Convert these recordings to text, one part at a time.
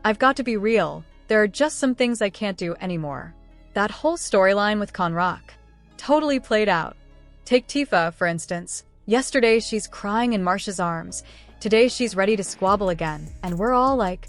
I've got to be real. There are just some things I can't do anymore. That whole storyline with Chrisean Rock. Totally played out. Take Tifa, for instance. Yesterday, she's crying in Marsh's arms. Today, she's ready to squabble again. And we're all like,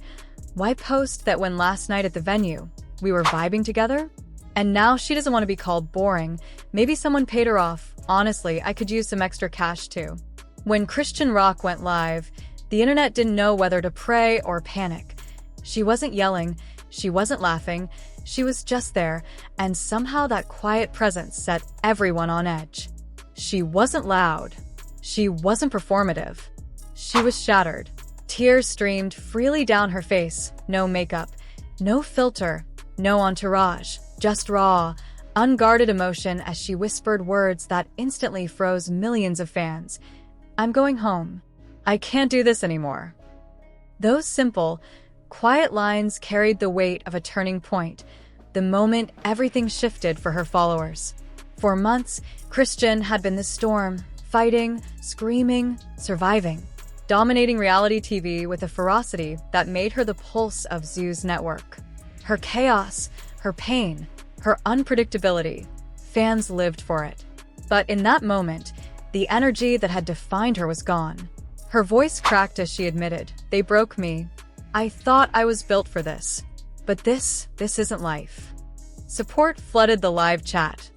why post that when last night at the venue, we were vibing together? And now she doesn't want to be called boring. Maybe someone paid her off. Honestly, I could use some extra cash too. When Chrisean Rock went live, the internet didn't know whether to pray or panic. She wasn't yelling, she wasn't laughing, she was just there, and somehow that quiet presence set everyone on edge. She wasn't loud. She wasn't performative. She was shattered. Tears streamed freely down her face, no makeup, no filter, no entourage, just raw, unguarded emotion as she whispered words that instantly froze millions of fans. I'm going home. I can't do this anymore. Those simple, quiet lines carried the weight of a turning point, the moment everything shifted for her followers. For months, Chrisean had been the storm, fighting, screaming, surviving, dominating reality TV with a ferocity that made her the pulse of Zoo's network. Her chaos, her pain, her unpredictability, fans lived for it. But in that moment, the energy that had defined her was gone. Her voice cracked as she admitted, "They broke me. I thought I was built for this. But this isn't life." Support flooded the live chat.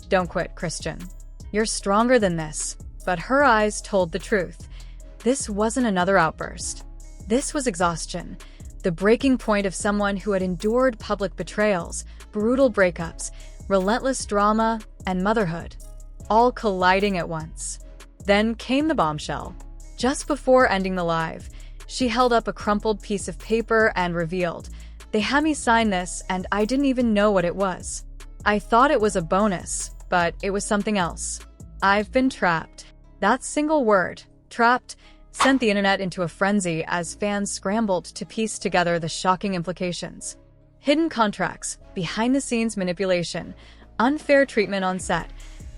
"Don't quit, Chrisean. You're stronger than this." But her eyes told the truth. This wasn't another outburst. This was exhaustion, the breaking point of someone who had endured public betrayals, brutal breakups, relentless drama, and motherhood, all colliding at once. Then came the bombshell. Just before ending the live, she held up a crumpled piece of paper and revealed, "They had me sign this, and I didn't even know what it was. I thought it was a bonus, but it was something else. I've been trapped." That single word, trapped, sent the internet into a frenzy as fans scrambled to piece together the shocking implications. Hidden contracts, behind-the-scenes manipulation, unfair treatment on set.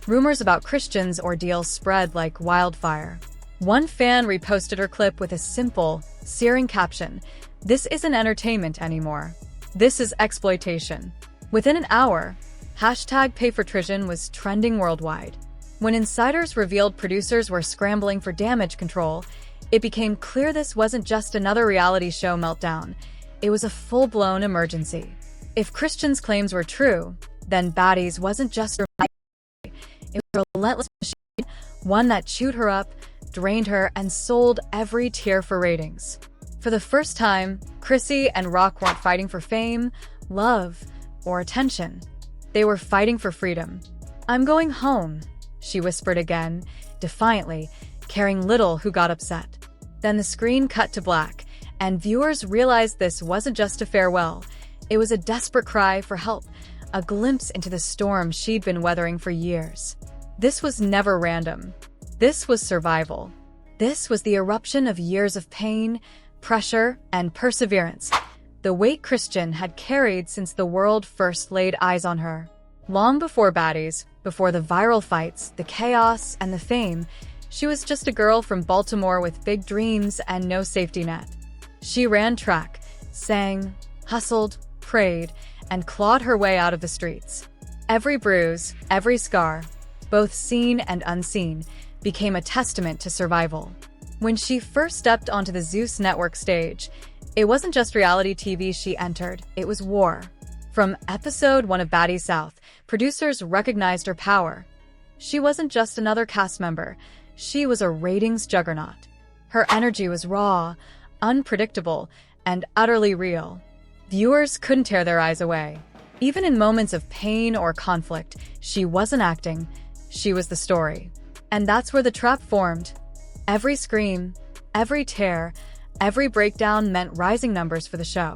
Rumors about Chrisean's ordeal spread like wildfire. One fan reposted her clip with a simple, searing caption, "This isn't entertainment anymore. This is exploitation." Within an hour, #PayForTrician was trending worldwide. When insiders revealed producers were scrambling for damage control, it became clear this wasn't just another reality show meltdown. It was a full-blown emergency. If Chrisean's claims were true, then Baddies wasn't just a reality. It was a relentless machine, one that chewed her up, drained her, and sold every tear for ratings. For the first time, Chrisean Rock weren't fighting for fame, love, or attention. They were fighting for freedom. "I'm going home," she whispered again, defiantly, caring little who got upset. Then the screen cut to black, and viewers realized this wasn't just a farewell. It was a desperate cry for help, a glimpse into the storm she'd been weathering for years. This was never random. This was survival. This was the eruption of years of pain, pressure, and perseverance, the weight Chrisean had carried since the world first laid eyes on her. Long before Baddies, before the viral fights, the chaos, and the fame, she was just a girl from Baltimore with big dreams and no safety net. She ran track, sang, hustled, prayed, and clawed her way out of the streets. Every bruise, every scar, both seen and unseen, became a testament to survival. When she first stepped onto the Zeus Network stage, it wasn't just reality TV she entered, it was war. From episode 1 of Baddies South, producers recognized her power. She wasn't just another cast member, she was a ratings juggernaut. Her energy was raw, unpredictable, and utterly real. Viewers couldn't tear their eyes away. Even in moments of pain or conflict, she wasn't acting, she was the story. And that's where the trap formed. Every scream, every tear, every breakdown meant rising numbers for the show.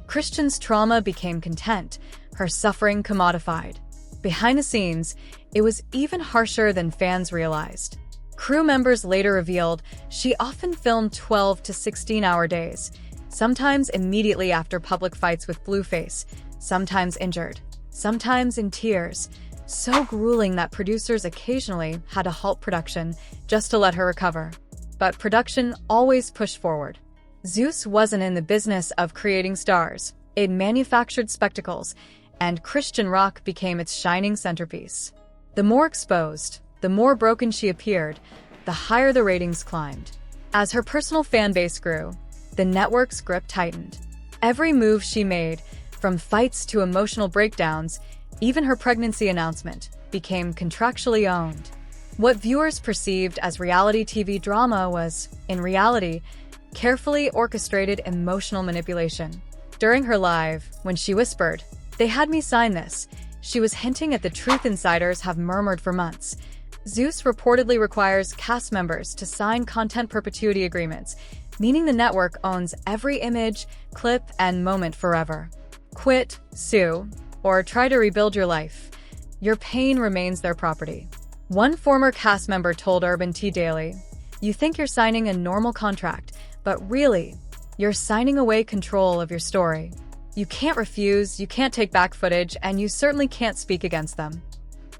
Chrisean's trauma became content, her suffering commodified. Behind the scenes, it was even harsher than fans realized. Crew members later revealed she often filmed 12 to 16-hour days, sometimes immediately after public fights with Blueface, sometimes injured, sometimes in tears, so grueling that producers occasionally had to halt production just to let her recover. But production always pushed forward. Zeus wasn't in the business of creating stars. It manufactured spectacles, and Chrisean Rock became its shining centerpiece. The more exposed, the more broken she appeared, the higher the ratings climbed. As her personal fan base grew, the network's grip tightened. Every move she made, from fights to emotional breakdowns, even her pregnancy announcement, became contractually owned. What viewers perceived as reality TV drama was, in reality, carefully orchestrated emotional manipulation. During her live, when she whispered, "They had me sign this," she was hinting at the truth insiders have murmured for months. Zeus reportedly requires cast members to sign content perpetuity agreements, meaning the network owns every image, clip, and moment forever. Quit, sue, or try to rebuild your life. Your pain remains their property. One former cast member told Urban Tea Daily, "You think you're signing a normal contract, but really, you're signing away control of your story. You can't refuse, you can't take back footage, and you certainly can't speak against them."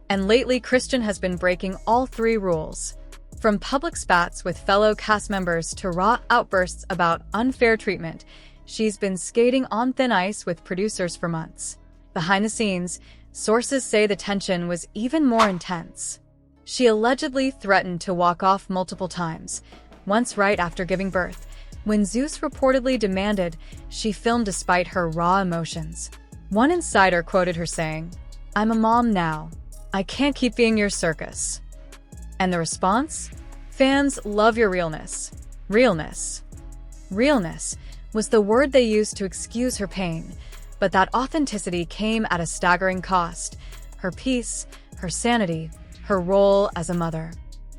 And lately, Chrisean has been breaking all three rules. From public spats with fellow cast members to raw outbursts about unfair treatment, she's been skating on thin ice with producers for months. Behind the scenes, sources say the tension was even more intense. She allegedly threatened to walk off multiple times, once right after giving birth, when Zeus reportedly demanded she film despite her raw emotions. One insider quoted her saying, "I'm a mom now. I can't keep being your circus." And the response? "Fans love your realness." Realness. Realness was the word they used to excuse her pain, but that authenticity came at a staggering cost. Her peace, her sanity, her role as a mother.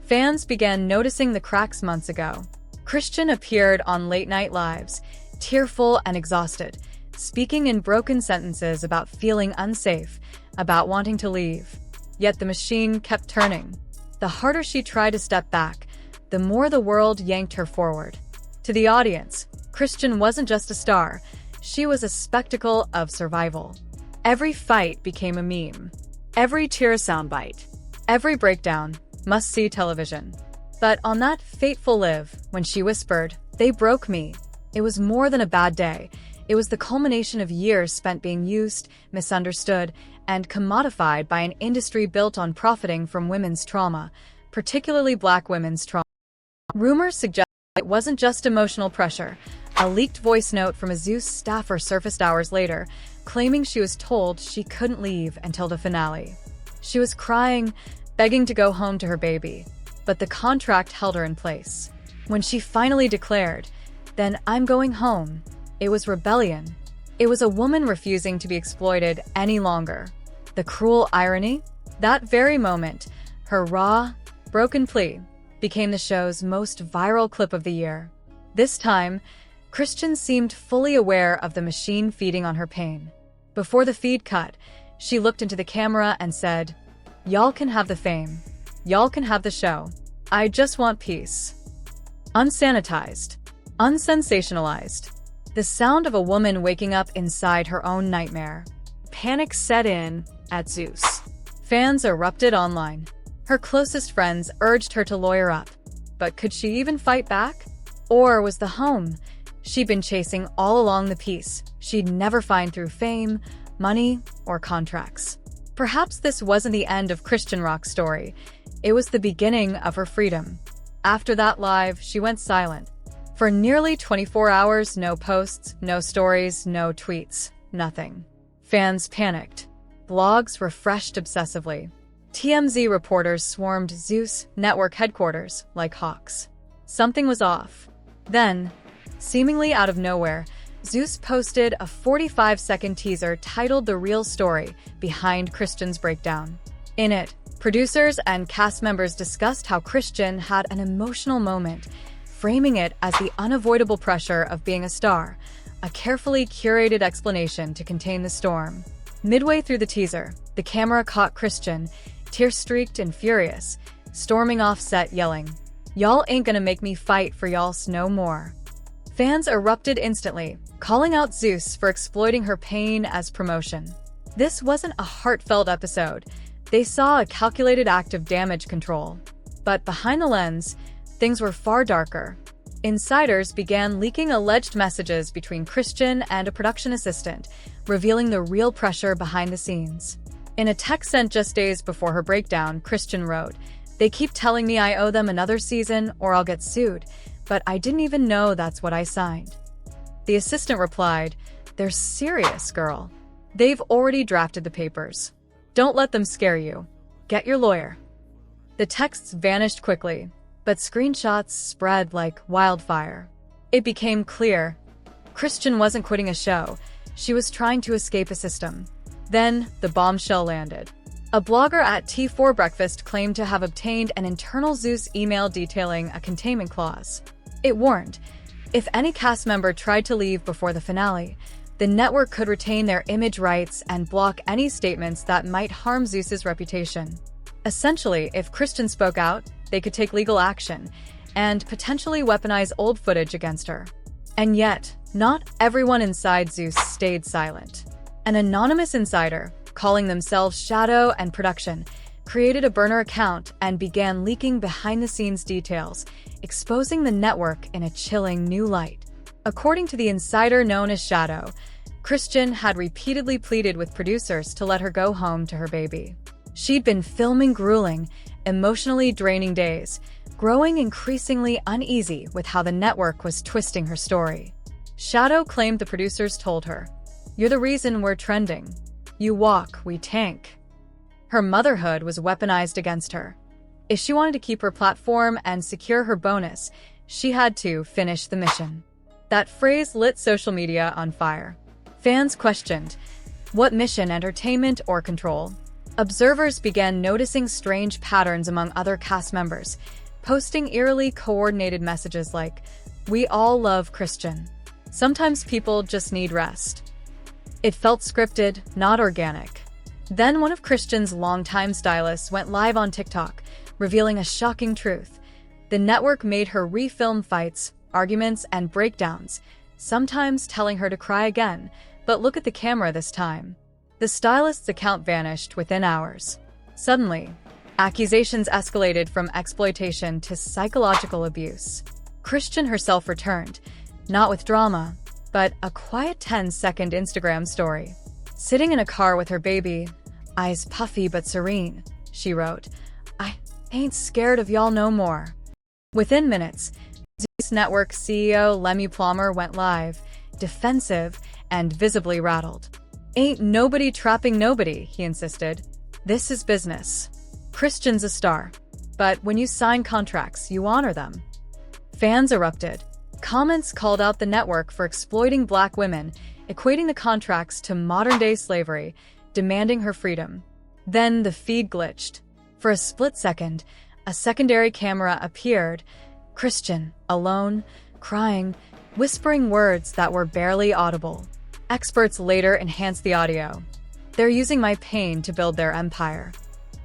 Fans began noticing the cracks months ago. Chrisean appeared on late-night lives, tearful and exhausted, speaking in broken sentences about feeling unsafe, about wanting to leave. Yet the machine kept turning. The harder she tried to step back, the more the world yanked her forward. To the audience, Chrisean wasn't just a star, she was a spectacle of survival. Every fight became a meme. Every tear a soundbite. Every breakdown, must-see television. But on that fateful live, when she whispered, "They broke me," it was more than a bad day. It was the culmination of years spent being used, misunderstood, and commodified by an industry built on profiting from women's trauma, particularly Black women's trauma. Rumors suggest it wasn't just emotional pressure. A leaked voice note from a Zeus staffer surfaced hours later, claiming she was told she couldn't leave until the finale. She was crying, begging to go home to her baby, but the contract held her in place. When she finally declared, "Then I'm going home," it was rebellion. It was a woman refusing to be exploited any longer. The cruel irony? That very moment, her raw, broken plea became the show's most viral clip of the year. This time, Chrisean seemed fully aware of the machine feeding on her pain. Before the feed cut, she looked into the camera and said, "Y'all can have the fame. Y'all can have the show. I just want peace." Unsanitized. Unsensationalized. The sound of a woman waking up inside her own nightmare. Panic set in at Zeus. Fans erupted online. Her closest friends urged her to lawyer up. But could she even fight back? Or was the home she'd been chasing all along the peace she'd never find through fame, money, or contracts? Perhaps this wasn't the end of Chrisean Rock's story. It was the beginning of her freedom. After that live, she went silent. For nearly 24 hours, no posts, no stories, no tweets, nothing. Fans panicked. Blogs refreshed obsessively. TMZ reporters swarmed Zeus network headquarters like hawks. Something was off. Then, seemingly out of nowhere, Zeus posted a 45-second teaser titled "The Real Story Behind Chrisean's Breakdown." In it, producers and cast members discussed how Chrisean had an emotional moment, framing it as the unavoidable pressure of being a star, a carefully curated explanation to contain the storm. Midway through the teaser, the camera caught Chrisean, tear-streaked and furious, storming off set yelling, "Y'all ain't gonna make me fight for y'all's no more." Fans erupted instantly, calling out Zeus for exploiting her pain as promotion. This wasn't a heartfelt episode. They saw a calculated act of damage control. But behind the lens, things were far darker. Insiders began leaking alleged messages between Chrisean and a production assistant, revealing the real pressure behind the scenes. In a text sent just days before her breakdown, Chrisean wrote, "They keep telling me I owe them another season or I'll get sued, but I didn't even know that's what I signed." The assistant replied, "They're serious, girl. They've already drafted the papers. Don't let them scare you. Get your lawyer." The texts vanished quickly, but screenshots spread like wildfire. It became clear Chrisean wasn't quitting a show, she was trying to escape a system. Then the bombshell landed. A blogger at T4 Breakfast claimed to have obtained an internal Zeus email detailing a containment clause. It warned, if any cast member tried to leave before the finale, the network could retain their image rights and block any statements that might harm Zeus's reputation. Essentially, if Chrisean spoke out, they could take legal action and potentially weaponize old footage against her. And yet, not everyone inside Zeus stayed silent. An anonymous insider, calling themselves Shadow and Production, created a burner account and began leaking behind-the-scenes details, exposing the network in a chilling new light. According to the insider known as Shadow, Chrisean had repeatedly pleaded with producers to let her go home to her baby. She'd been filming grueling, emotionally draining days, growing increasingly uneasy with how the network was twisting her story. Shadow claimed the producers told her, "You're the reason we're trending. You walk, we tank." Her motherhood was weaponized against her. If she wanted to keep her platform and secure her bonus, she had to finish the mission. That phrase lit social media on fire. Fans questioned, what mission, entertainment or control? Observers began noticing strange patterns among other cast members, posting eerily coordinated messages like, "We all love Chrisean. Sometimes people just need rest." It felt scripted, not organic. Then one of Chrisean's longtime stylists went live on TikTok, revealing a shocking truth. The network made her refilm fights, arguments, and breakdowns, sometimes telling her to cry again, but look at the camera this time. The stylist's account vanished within hours. Suddenly, accusations escalated from exploitation to psychological abuse. Chrisean herself returned, not with drama, but a quiet 10-second Instagram story. Sitting in a car with her baby, eyes puffy but serene, she wrote, "I ain't scared of y'all no more." Within minutes, Zeus Network CEO Lemmy Plummer went live, defensive and visibly rattled. "Ain't nobody trapping nobody," he insisted. "This is business. Chrisean's a star, but when you sign contracts, you honor them." Fans erupted. Comments called out the network for exploiting Black women, equating the contracts to modern-day slavery, demanding her freedom. Then the feed glitched. For a split second, a secondary camera appeared, Chrisean, alone, crying, whispering words that were barely audible. Experts later enhanced the audio. "They're using my pain to build their empire."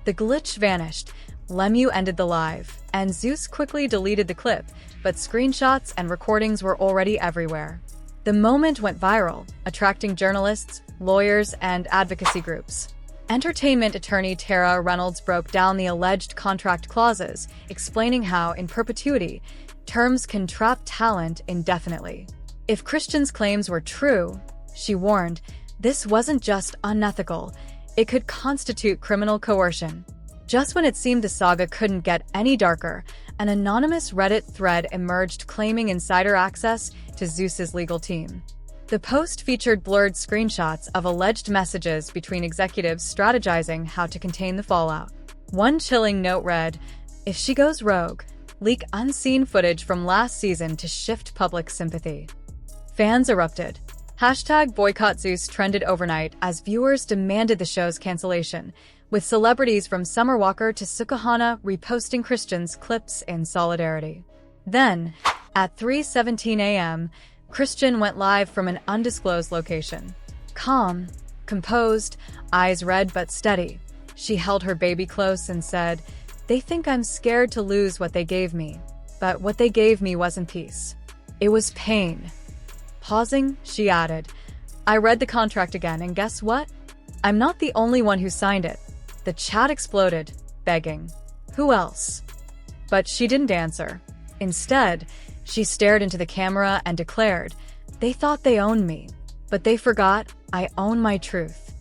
The glitch vanished, Lemu ended the live, and Zeus quickly deleted the clip, but screenshots and recordings were already everywhere. The moment went viral, attracting journalists, lawyers, and advocacy groups. Entertainment attorney Tara Reynolds broke down the alleged contract clauses, explaining how, in perpetuity, terms can trap talent indefinitely. If Chrisean's claims were true, she warned, this wasn't just unethical, it could constitute criminal coercion. Just when it seemed the saga couldn't get any darker, an anonymous Reddit thread emerged claiming insider access to Zeus's legal team. The post featured blurred screenshots of alleged messages between executives strategizing how to contain the fallout. One chilling note read, "If she goes rogue, leak unseen footage from last season to shift public sympathy." Fans erupted. #BoycottZeus trended overnight as viewers demanded the show's cancellation, with celebrities from Summer Walker to Sukahana reposting Chrisean's clips in solidarity. Then, at 3:17 a.m., Chrisean went live from an undisclosed location. Calm, composed, eyes red but steady, she held her baby close and said, "They think I'm scared to lose what they gave me, but what they gave me wasn't peace. It was pain." Pausing, she added, "I read the contract again, and guess what? I'm not the only one who signed it." The chat exploded, begging, "Who else?" But she didn't answer. Instead, She stared into the camera and declared, "They thought they owned me, but they forgot I own my truth."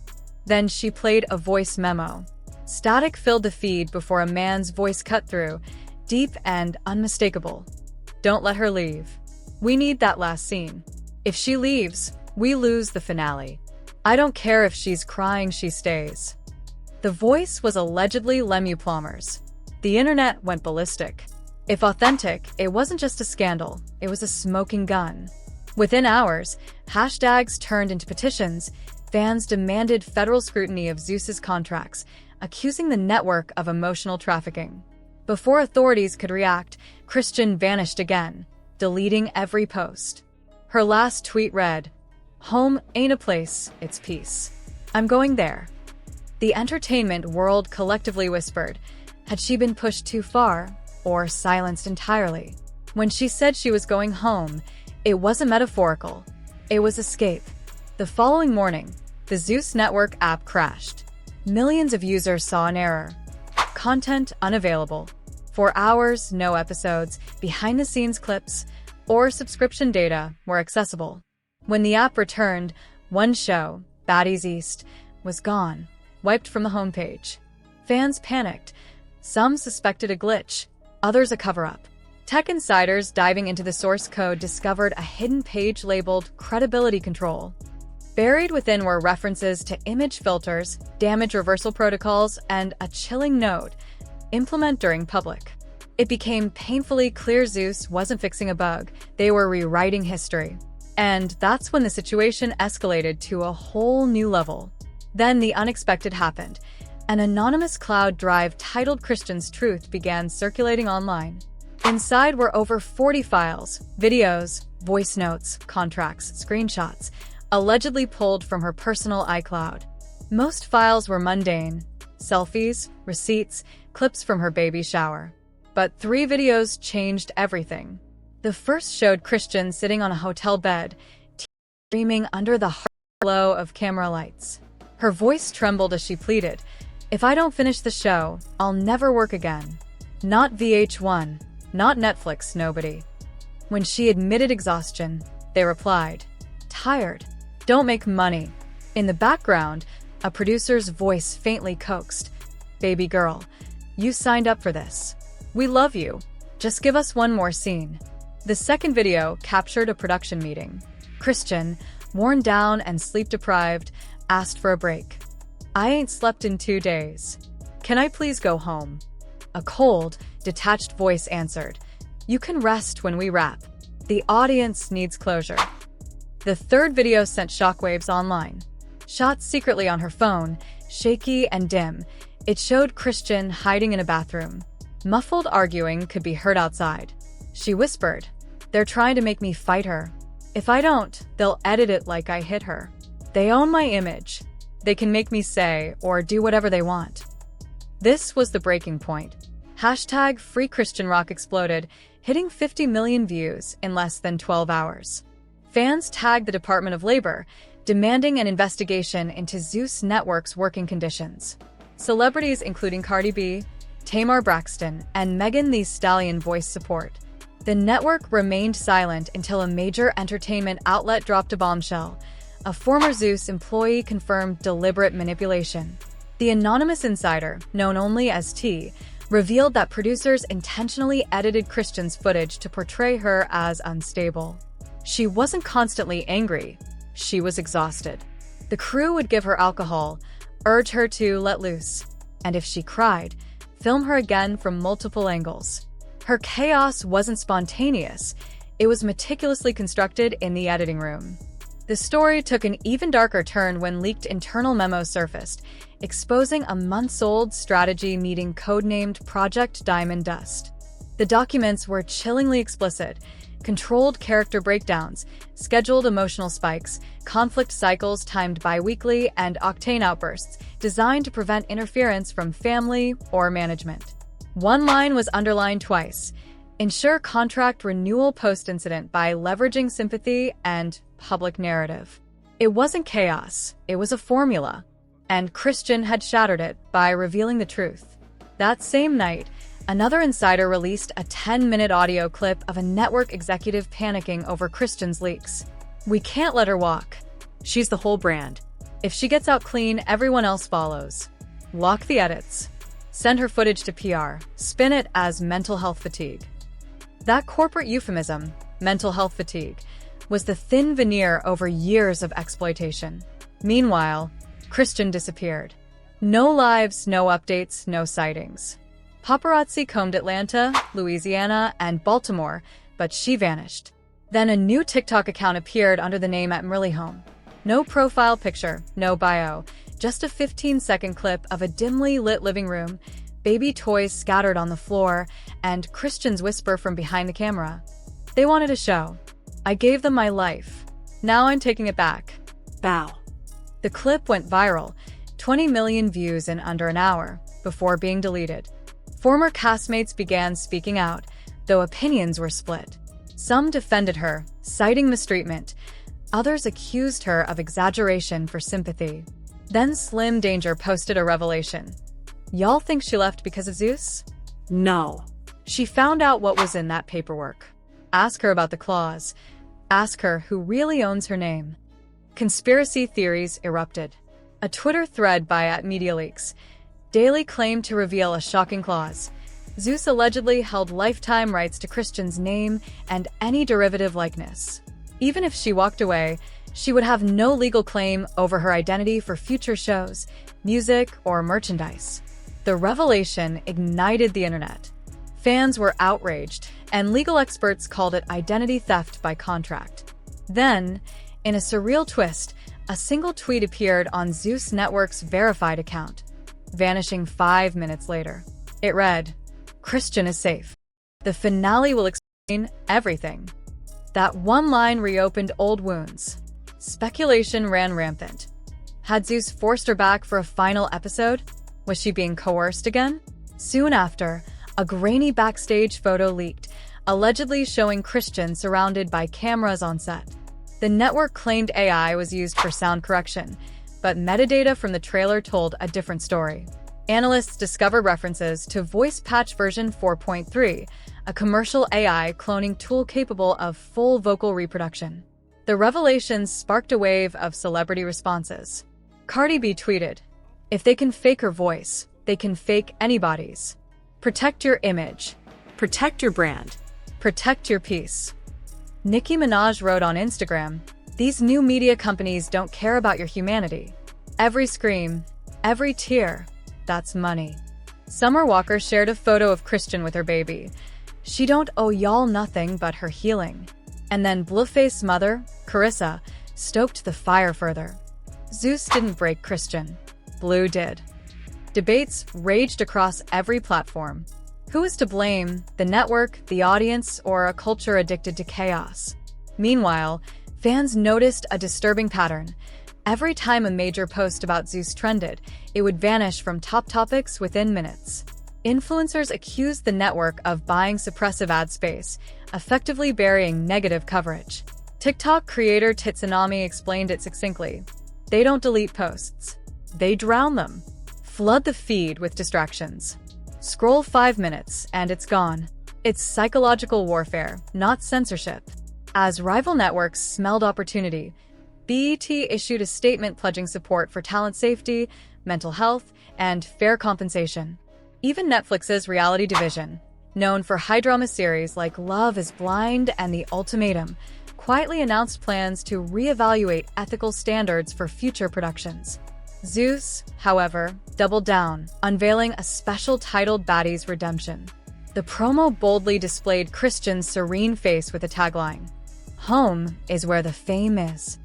Then she played a voice memo. Static filled the feed before a man's voice cut through, deep and unmistakable. "Don't let her leave. We need that last scene. If she leaves, we lose the finale. I don't care if she's crying, she stays." The voice was allegedly Lemu Plummer's. The internet went ballistic. If authentic, it wasn't just a scandal, it was a smoking gun. Within hours, hashtags turned into petitions. Fans demanded federal scrutiny of Zeus's contracts, accusing the network of emotional trafficking. Before authorities could react, Chrisean vanished again, deleting every post. Her last tweet read, "Home ain't a place, it's peace. I'm going there." The entertainment world collectively whispered, had she been pushed too far, or silenced entirely? When she said she was going home, it wasn't metaphorical. It was escape. The following morning, the Zeus Network app crashed. Millions of users saw an error. Content unavailable. For hours, no episodes, behind-the-scenes clips, or subscription data were accessible. When the app returned, one show, Baddies East, was gone, wiped from the homepage. Fans panicked. Some suspected a glitch, others a cover-up. Tech insiders diving into the source code discovered a hidden page labeled Credibility Control. Buried within were references to image filters, damage reversal protocols, and a chilling note, implement during public. It became painfully clear Zeus wasn't fixing a bug, they were rewriting history. And that's when the situation escalated to a whole new level. Then the unexpected happened. An anonymous cloud drive titled Chrisean's Truth began circulating online. Inside were over 40 files, videos, voice notes, contracts, screenshots, allegedly pulled from her personal iCloud. Most files were mundane: selfies, receipts, clips from her baby shower. But 3 videos changed everything. The first showed Chrisean sitting on a hotel bed, screaming under the harsh glow of camera lights. Her voice trembled as she pleaded, "If I don't finish the show, I'll never work again. Not VH1, not Netflix, nobody." When she admitted exhaustion, they replied, "Tired. Don't make money." In the background, a producer's voice faintly coaxed, "Baby girl, you signed up for this. We love you. Just give us one more scene." The second video captured a production meeting. Chrisean, worn down and sleep-deprived, asked for a break. "I ain't slept in 2 days. Can I please go home?" A cold, detached voice answered, "You can rest when we wrap. The audience needs closure." The third video sent shockwaves online. Shot secretly on her phone, shaky and dim, it showed Chrisean hiding in a bathroom. Muffled arguing could be heard outside. She whispered, "They're trying to make me fight her. If I don't, they'll edit it like I hit her. They own my image. They can make me say or do whatever they want." This was the breaking point. Hashtag Free Chrisean Rock exploded, hitting 50 million views in less than 12 hours. Fans tagged the Department of Labor, demanding an investigation into Zeus Network's working conditions. Celebrities including Cardi B, Tamar Braxton, and Megan Thee Stallion voiced support. The network remained silent until a major entertainment outlet dropped a bombshell. A former Zeus employee confirmed deliberate manipulation. The anonymous insider, known only as T, revealed that producers intentionally edited Chrisean's footage to portray her as unstable. She wasn't constantly angry, she was exhausted. The crew would give her alcohol, urge her to let loose, and if she cried, film her again from multiple angles. Her chaos wasn't spontaneous, it was meticulously constructed in the editing room. The story took an even darker turn when leaked internal memos surfaced, exposing a months-old strategy meeting codenamed Project Diamond Dust. The documents were chillingly explicit: controlled character breakdowns, scheduled emotional spikes, conflict cycles timed bi-weekly, and octane outbursts designed to prevent interference from family or management. One line was underlined twice: ensure contract renewal post-incident by leveraging sympathy and public narrative. It wasn't chaos, it was a formula, and Chrisean had shattered it by revealing the truth. That same night, Another insider released a 10-minute audio clip of a network executive panicking over Chrisean's leaks. "We can't let her walk. She's the whole brand. If she gets out clean, everyone else follows. Lock the edits. Send her footage to PR. Spin it as mental health fatigue." That corporate euphemism, mental health fatigue, was the thin veneer over years of exploitation. Meanwhile, Chrisean disappeared. No lives, no updates, no sightings. Paparazzi combed Atlanta, Louisiana, and Baltimore, but she vanished. Then a new TikTok account appeared under the name @MrleyHome. No profile picture, no bio, just a 15-second clip of a dimly lit living room, baby toys scattered on the floor, and Chrisean's whisper from behind the camera. "They wanted a show. I gave them my life. Now I'm taking it back. Bow." The clip went viral, 20 million views in under an hour, before being deleted. Former castmates began speaking out, though opinions were split. Some defended her, citing mistreatment. Others accused her of exaggeration for sympathy. Then Slim Danger posted a revelation. "Y'all think she left because of Zeus? No. She found out what was in that paperwork. Ask her about the clause. Ask her who really owns her name." Conspiracy theories erupted. A Twitter thread by @MediaLeaks daily claimed to reveal a shocking clause. Zeus allegedly held lifetime rights to Chrisean's name and any derivative likeness. Even if she walked away, she would have no legal claim over her identity for future shows, music, or merchandise. The revelation ignited the internet. Fans were outraged, and legal experts called it identity theft by contract. Then, in a surreal twist, a single tweet appeared on Zeus Network's verified account, vanishing 5 minutes later. It read, "Chrisean is safe. The finale will explain everything." That one line reopened old wounds. Speculation ran rampant. Had Zeus forced her back for a final episode? Was she being coerced again? Soon after, a grainy backstage photo leaked, allegedly showing Chrisean surrounded by cameras on set. The network claimed AI was used for sound correction, but metadata from the trailer told a different story. Analysts discovered references to Voice Patch version 4.3, a commercial AI cloning tool capable of full vocal reproduction. The revelations sparked a wave of celebrity responses. Cardi B tweeted, "If they can fake her voice, they can fake anybody's. Protect your image. Protect your brand. Protect your peace." Nicki Minaj wrote on Instagram, "These new media companies don't care about your humanity. Every scream, every tear, that's money." Summer Walker shared a photo of Chrisean with her baby. "She don't owe y'all nothing but her healing." And then Blueface's mother, Carissa, stoked the fire further. Zeus didn't break Chrisean. Blue did. Debates raged across every platform. Who is to blame, the network, the audience, or a culture addicted to chaos? Meanwhile, fans noticed a disturbing pattern. Every time a major post about Zeus trended, it would vanish from top topics within minutes. Influencers accused the network of buying suppressive ad space, effectively burying negative coverage. TikTok creator Titsunami explained it succinctly. "They don't delete posts. They drown them. Flood the feed with distractions. Scroll 5 minutes and it's gone." It's psychological warfare, not censorship. As rival networks smelled opportunity, BET issued a statement pledging support for talent safety, mental health, and fair compensation. Even Netflix's reality division, known for high-drama series like Love is Blind and The Ultimatum, quietly announced plans to reevaluate ethical standards for future productions. Zeus, however, doubled down, unveiling a special titled Baddies Redemption. The promo boldly displayed Chrisean's serene face with a tagline, "Home is where the fame is."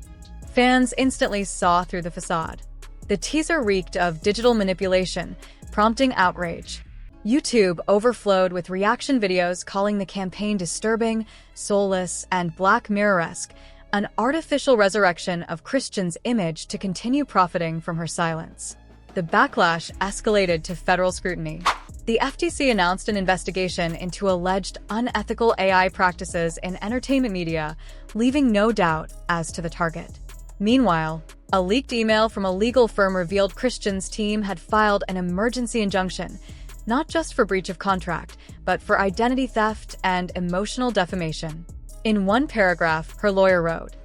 Fans instantly saw through the facade. The teaser reeked of digital manipulation, prompting outrage. YouTube overflowed with reaction videos calling the campaign disturbing, soulless, and Black Mirror-esque, an artificial resurrection of Chrisean's image to continue profiting from her silence. The backlash escalated to federal scrutiny. The FTC announced an investigation into alleged unethical AI practices in entertainment media, leaving no doubt as to the target. Meanwhile, a leaked email from a legal firm revealed Chrisean's team had filed an emergency injunction, not just for breach of contract, but for identity theft and emotional defamation. In one paragraph, her lawyer wrote,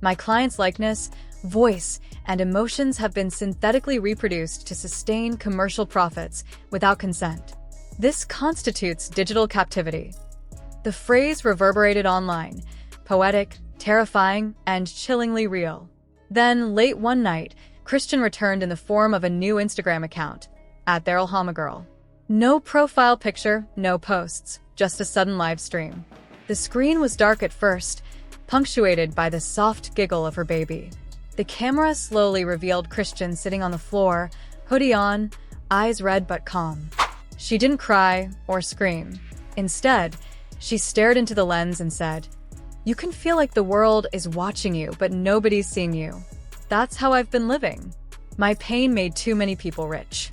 "My client's likeness, voice, and emotions have been synthetically reproduced to sustain commercial profits without consent. This constitutes digital captivity." The phrase reverberated online, poetic, terrifying, and chillingly real. Then, late one night, Chrisean returned in the form of a new Instagram account, @ThereIlHamaGirl. No profile picture, no posts, just a sudden live stream. The screen was dark at first, punctuated by the soft giggle of her baby. The camera slowly revealed Chrisean sitting on the floor, hoodie on, eyes red but calm. She didn't cry or scream. Instead, she stared into the lens and said, "You can feel like the world is watching you, but nobody's seeing you. That's how I've been living. My pain made too many people rich."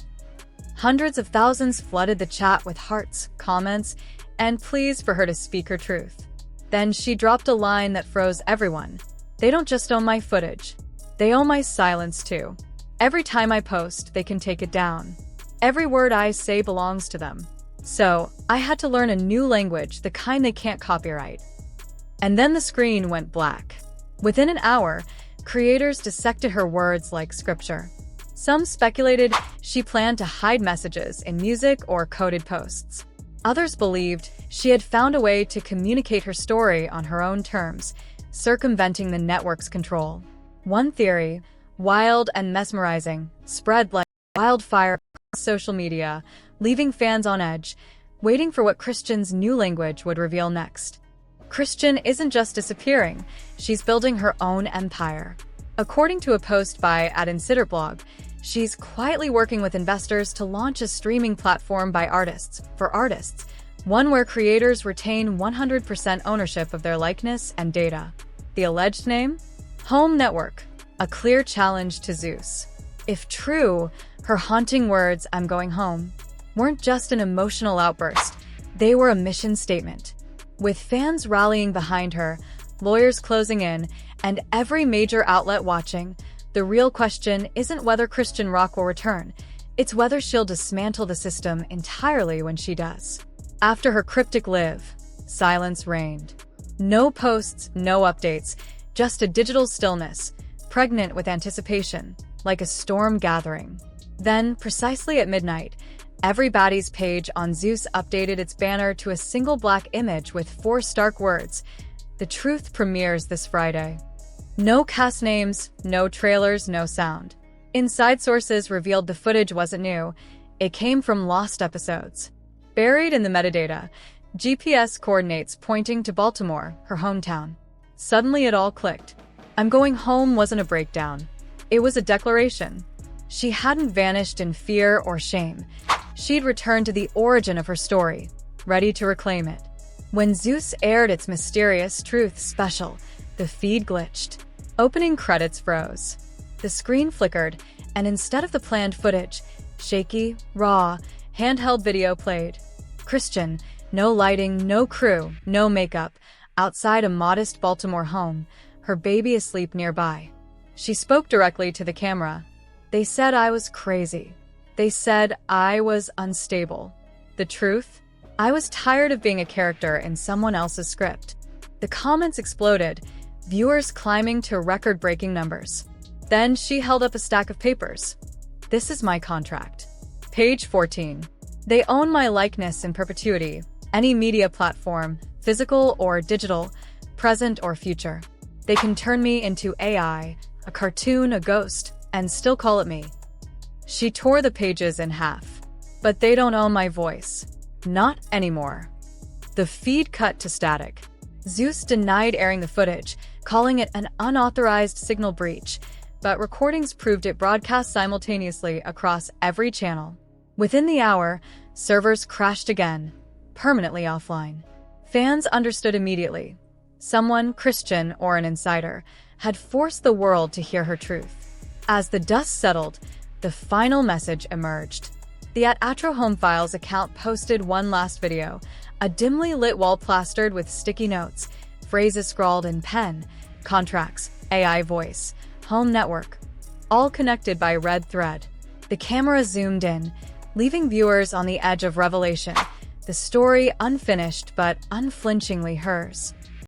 Hundreds of thousands flooded the chat with hearts, comments, and pleas for her to speak her truth. Then she dropped a line that froze everyone. "They don't just own my footage. They own my silence too. Every time I post, they can take it down. Every word I say belongs to them. So, I had to learn a new language, the kind they can't copyright." And then the screen went black. Within an hour, creators dissected her words like scripture. Some speculated she planned to hide messages in music or coded posts. Others believed she had found a way to communicate her story on her own terms, circumventing the network's control. One theory, wild and mesmerizing, spread like wildfire across social media, leaving fans on edge, waiting for what Chrisean's new language would reveal next. Chrisean isn't just disappearing, she's building her own empire. According to a post by @InsiderBlog, she's quietly working with investors to launch a streaming platform for artists, one where creators retain 100% ownership of their likeness and data. The alleged name? Home Network, a clear challenge to Zeus. If true, her haunting words, "I'm going home," weren't just an emotional outburst, they were a mission statement. With fans rallying behind her, lawyers closing in, and every major outlet watching, the real question isn't whether Chrisean Rock will return, it's whether she'll dismantle the system entirely when she does. After her cryptic live, silence reigned. No posts, no updates, just a digital stillness, pregnant with anticipation, like a storm gathering. Then, precisely at midnight, every Baddies page on Zeus updated its banner to a single black image with 4 stark words, "The truth premieres this Friday." No cast names, no trailers, no sound. Inside sources revealed the footage wasn't new, it came from lost episodes. Buried in the metadata, GPS coordinates pointing to Baltimore, her hometown. Suddenly it all clicked. "I'm going home" wasn't a breakdown. It was a declaration. She hadn't vanished in fear or shame. She'd returned to the origin of her story, ready to reclaim it. When Zeus aired its mysterious truth special, the feed glitched. Opening credits froze. The screen flickered, and instead of the planned footage, shaky, raw, handheld video played. Chrisean, no lighting, no crew, no makeup, outside a modest Baltimore home, her baby asleep nearby. She spoke directly to the camera. "They said I was crazy. They said I was unstable. The truth? I was tired of being a character in someone else's script." The comments exploded, viewers climbing to record-breaking numbers. Then she held up a stack of papers. "This is my contract. Page 14. They own my likeness in perpetuity, any media platform, physical or digital, present or future. They can turn me into AI, a cartoon, a ghost, and still call it me." She tore the pages in half. "But they don't own my voice. Not anymore." The feed cut to static. Zeus denied airing the footage, calling it an unauthorized signal breach, but recordings proved it broadcast simultaneously across every channel. Within the hour, servers crashed again, permanently offline. Fans understood immediately. Someone, Chrisean or an insider, had forced the world to hear her truth. As the dust settled, the final message emerged. The @AtroHomeFiles account posted one last video, a dimly lit wall plastered with sticky notes, phrases scrawled in pen, contracts, AI voice, home network, all connected by red thread. The camera zoomed in, leaving viewers on the edge of revelation. The story unfinished but unflinchingly hers.